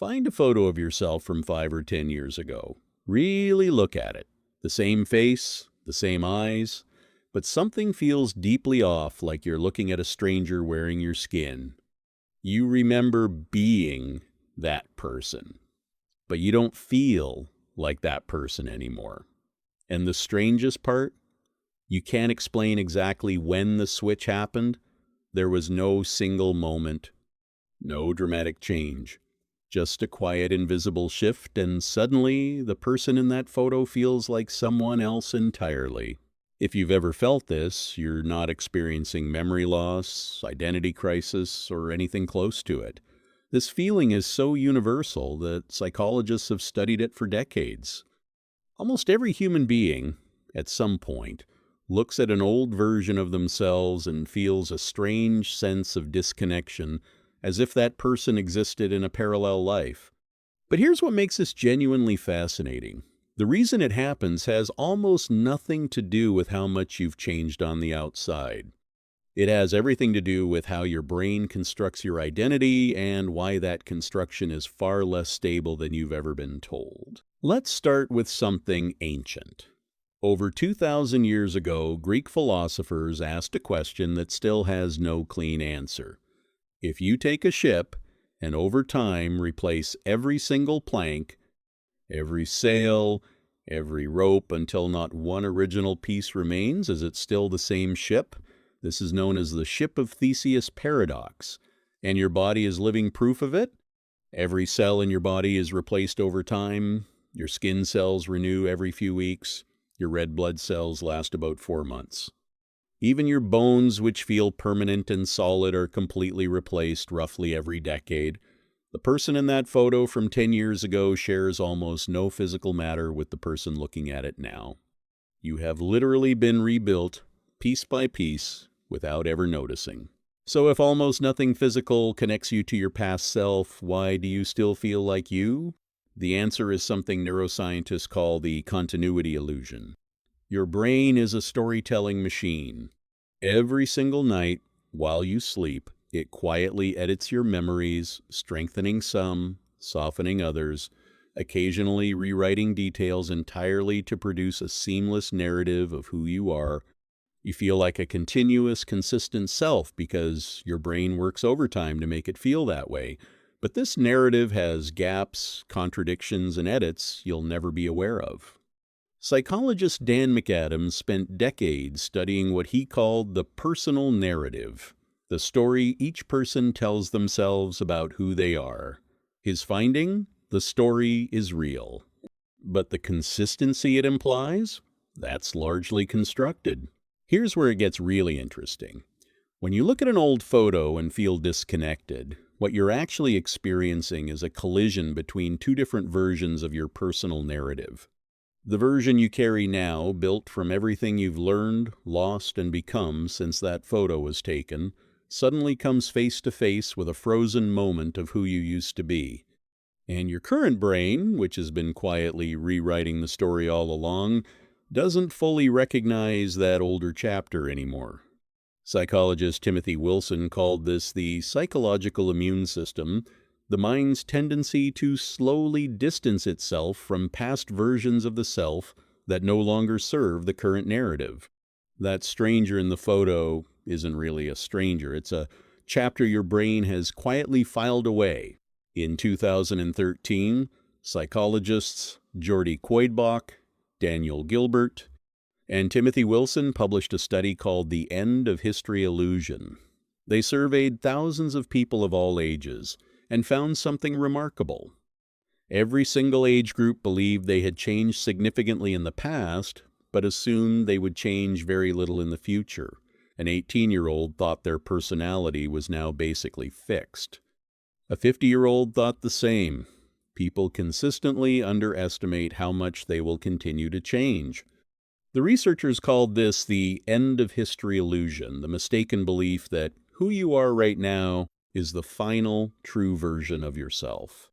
Find a photo of yourself from 5 or 10 years ago. Really look at it. The same face, the same eyes, but something feels deeply off, like you're looking at a stranger wearing your skin. You remember being that person, but you don't feel like that person anymore. And the strangest part, you can't explain exactly when the switch happened. There was no single moment, no dramatic change. Just a quiet, invisible shift, and suddenly the person in that photo feels like someone else entirely. If you've ever felt this, you're not experiencing memory loss, identity crisis, or anything close to it. This feeling is so universal that psychologists have studied it for decades. Almost every human being, at some point, looks at an old version of themselves and feels a strange sense of disconnection, as if that person existed in a parallel life. But here's what makes this genuinely fascinating. The reason it happens has almost nothing to do with how much you've changed on the outside. It has everything to do with how your brain constructs your identity and why that construction is far less stable than you've ever been told. Let's start with something ancient. Over 2,000 years ago, Greek philosophers asked a question that still has no clean answer. If you take a ship and over time replace every single plank, every sail, every rope until not one original piece remains, is it still the same ship? This is known as the Ship of Theseus paradox, and your body is living proof of it. Every cell in your body is replaced over time. Your skin cells renew every few weeks. Your red blood cells last about 4 months. Even your bones, which feel permanent and solid, are completely replaced roughly every decade. The person in that photo from 10 years ago shares almost no physical matter with the person looking at it now. You have literally been rebuilt, piece by piece, without ever noticing. So if almost nothing physical connects you to your past self, why do you still feel like you? The answer is something neuroscientists call the continuity illusion. Your brain is a storytelling machine. Every single night, while you sleep, it quietly edits your memories, strengthening some, softening others, occasionally rewriting details entirely to produce a seamless narrative of who you are. You feel like a continuous, consistent self because your brain works overtime to make it feel that way. But this narrative has gaps, contradictions, and edits you'll never be aware of. Psychologist Dan McAdams spent decades studying what he called the personal narrative, the story each person tells themselves about who they are. His finding? The story is real. But the consistency it implies? That's largely constructed. Here's where it gets really interesting. When you look at an old photo and feel disconnected, what you're actually experiencing is a collision between two different versions of your personal narrative. The version you carry now, built from everything you've learned, lost, and become since that photo was taken, suddenly comes face to face with a frozen moment of who you used to be. And your current brain, which has been quietly rewriting the story all along, doesn't fully recognize that older chapter anymore. Psychologist Timothy Wilson called this the psychological immune system, the mind's tendency to slowly distance itself from past versions of the self that no longer serve the current narrative. That stranger in the photo isn't really a stranger. It's a chapter your brain has quietly filed away. In 2013, psychologists Jordi Quoidbach, Daniel Gilbert, and Timothy Wilson published a study called The End of History Illusion. They surveyed thousands of people of all ages and found something remarkable. Every single age group believed they had changed significantly in the past, but assumed they would change very little in the future. An 18-year-old thought their personality was now basically fixed. A 50-year-old thought the same. People consistently underestimate how much they will continue to change. The researchers called this the end of history illusion, the mistaken belief that who you are right now is the final, true version of yourself.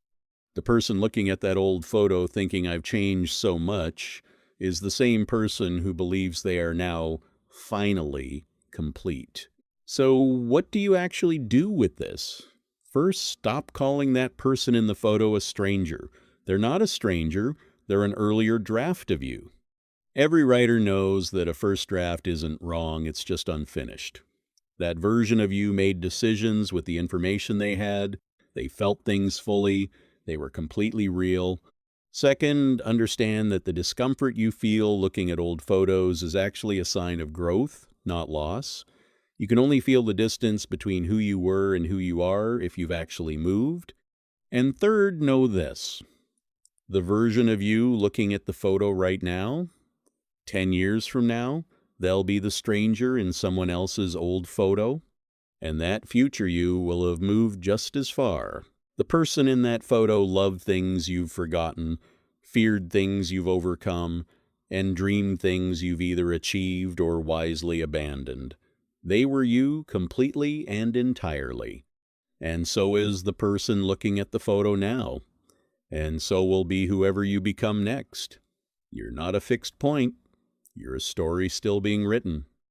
The person looking at that old photo thinking I've changed so much is the same person who believes they are now finally complete. So what do you actually do with this? First, stop calling that person in the photo a stranger. They're not a stranger, they're an earlier draft of you. Every writer knows that a first draft isn't wrong, it's just unfinished. That version of you made decisions with the information they had, they felt things fully, they were completely real. Second, understand that the discomfort you feel looking at old photos is actually a sign of growth, not loss. You can only feel the distance between who you were and who you are if you've actually moved. And third, know this. The version of you looking at the photo right now, 10 years from now, they'll be the stranger in someone else's old photo, and that future you will have moved just as far. The person in that photo loved things you've forgotten, feared things you've overcome, and dreamed things you've either achieved or wisely abandoned. They were you completely and entirely. And so is the person looking at the photo now. And so will be whoever you become next. You're not a fixed point. You're a story still being written.